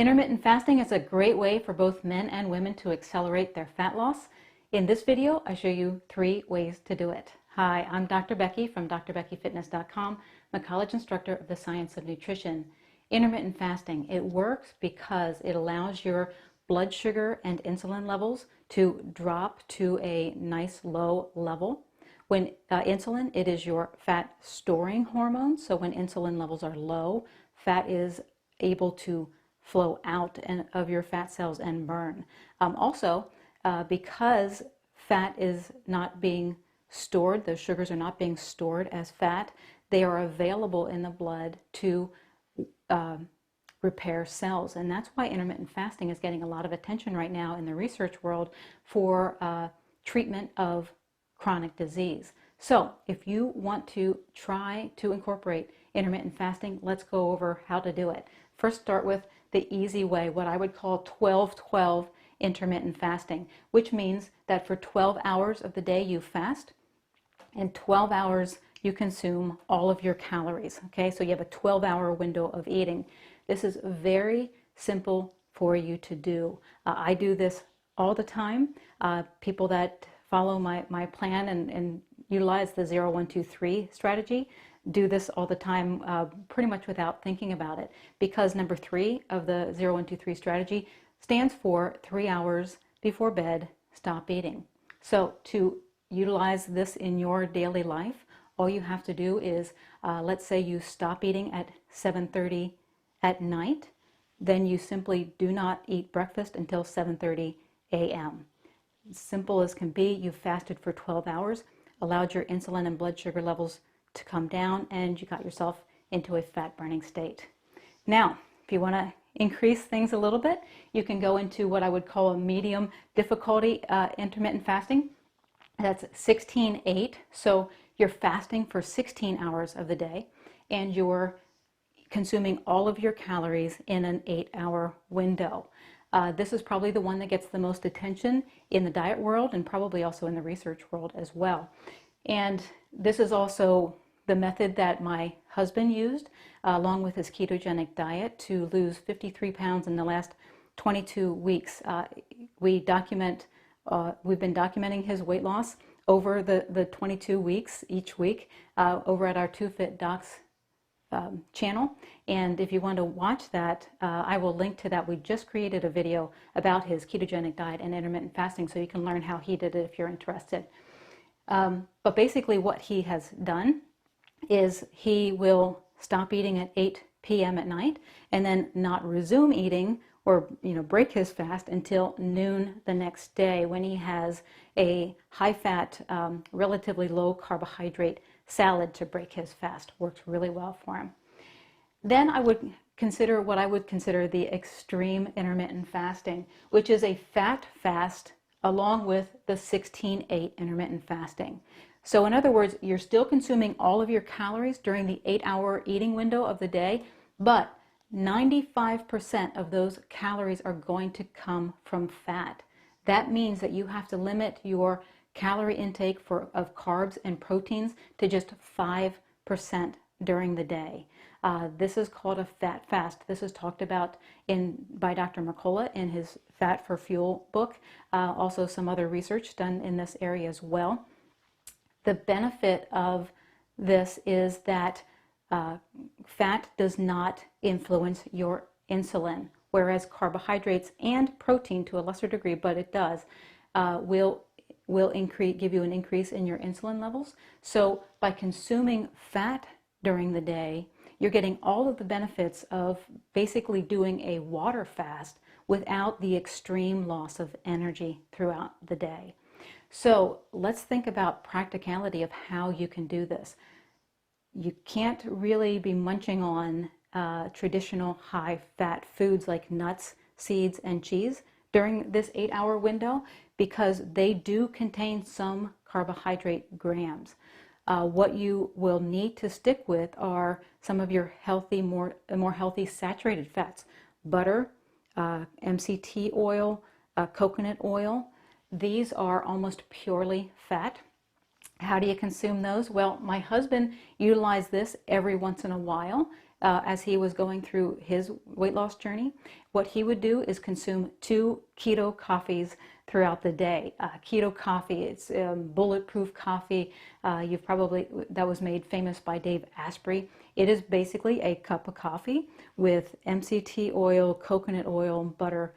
Intermittent fasting is a great way for both men and women to accelerate their fat loss. In this video, I show you 3 ways to do it. Hi, I'm Dr. Becky from drbeckyfitness.com. I'm a college instructor of the science of nutrition. Intermittent fasting, it works because it allows your blood sugar and insulin levels to drop to a nice low level. When insulin, it is your fat storing hormone. So when insulin levels are low, fat is able to flow out of your fat cells and burn. Because fat is not being stored, those sugars are not being stored as fat, they are available in the blood to repair cells. And that's why intermittent fasting is getting a lot of attention right now in the research world for treatment of chronic disease. So if you want to try to incorporate intermittent fasting, let's go over how to do it. First, start with the easy way, what I would call 12-12 intermittent fasting, which means that for 12 hours of the day you fast, and 12 hours you consume all of your calories. Okay, so you have a 12-hour window of eating. This is very simple for you to do. I do this all the time. People that follow my plan and utilize the 0-1-2-3 strategy do this all the time, pretty much without thinking about it, because number 3 of the 0-1-2-3 strategy stands for 3 hours before bed, stop eating. So to utilize this in your daily life, all you have to do is, let's say you stop eating at 7:30 at night, then you simply do not eat breakfast until 7:30 a.m. Simple as can be. You've fasted for 12 hours, allowed your insulin and blood sugar levels to come down, and you got yourself into a fat burning state. Now, if you want to increase things a little bit, you can go into what I would call a medium difficulty intermittent fasting. That's 16-8. So you're fasting for 16 hours of the day, and you're consuming all of your calories in an 8-hour window. This is probably the one that gets the most attention in the diet world and probably also in the research world as well. And this is also the method that my husband used along with his ketogenic diet to lose 53 pounds in the last 22 weeks. We've been documenting his weight loss over the 22 weeks each week over at our 2Fit Docs channel. And if you want to watch that, I will link to that. We just created a video about his ketogenic diet and intermittent fasting, so you can learn how he did it if you're interested. But basically what he has done is he will stop eating at 8 p.m. at night and then not resume eating or break his fast until noon the next day, when he has a high-fat, relatively low-carbohydrate salad to break his fast. Works really well for him. Then I would consider what I would consider the extreme intermittent fasting, which is a fat fast along with the 16-8 intermittent fasting. So in other words, you're still consuming all of your calories during the 8-hour eating window of the day, but 95% of those calories are going to come from fat. That means that you have to limit your calorie intake of carbs and proteins to just 5% during the day. This is called a fat fast. This is talked about by Dr. Mercola in his Fat for Fuel book. Also some other research done in this area as well. The benefit of this is that fat does not influence your insulin, whereas carbohydrates and protein, to a lesser degree, but it does, will give you an increase in your insulin levels. So by consuming fat during the day, you're getting all of the benefits of basically doing a water fast without the extreme loss of energy throughout the day. So let's think about practicality of how you can do this. You can't really be munching on traditional high-fat foods like nuts, seeds, and cheese during this 8-hour window, because they do contain some carbohydrate grams. What you will need to stick with are some of your healthy, more healthy saturated fats: butter, MCT oil, coconut oil. These are almost purely fat. How do you consume those? Well, my husband utilized this every once in a while, as he was going through his weight loss journey. What he would do is consume 2 keto coffees throughout the day. Keto coffee, it's bulletproof coffee. That was made famous by Dave Asprey. It is basically a cup of coffee with MCT oil, coconut oil, and butter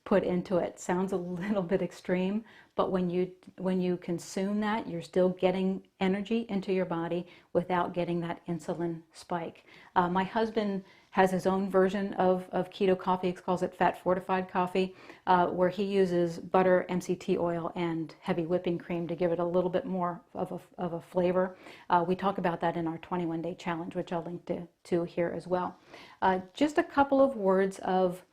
put into it. Sounds a little bit extreme, but when you consume that, you're still getting energy into your body without getting that insulin spike. My husband has his own version of keto coffee. He calls it fat fortified coffee, where he uses butter, MCT oil, and heavy whipping cream to give it a little bit more of a flavor. We talk about that in our 21-day challenge, which I'll link to here as well. Just a couple of words of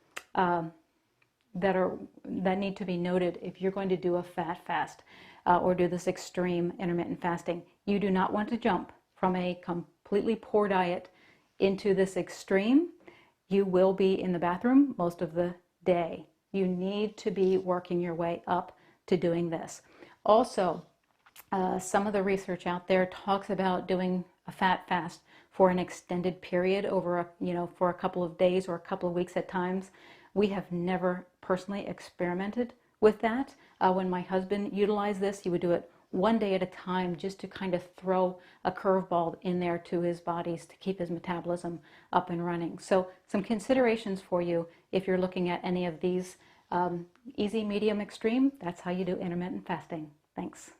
that need to be noted if you're going to do a fat fast or do this extreme intermittent fasting. You do not want to jump from a completely poor diet into this extreme. You will be in the bathroom most of the day. You need to be working your way up to doing this. Also, some of the research out there talks about doing a fat fast for an extended period over for a couple of days or a couple of weeks at times. We have never personally experimented with that. When my husband utilized this, he would do it one day at a time just to kind of throw a curveball in there to his bodies to keep his metabolism up and running. So some considerations for you if you're looking at any of these easy, medium, extreme. That's how you do intermittent fasting. Thanks.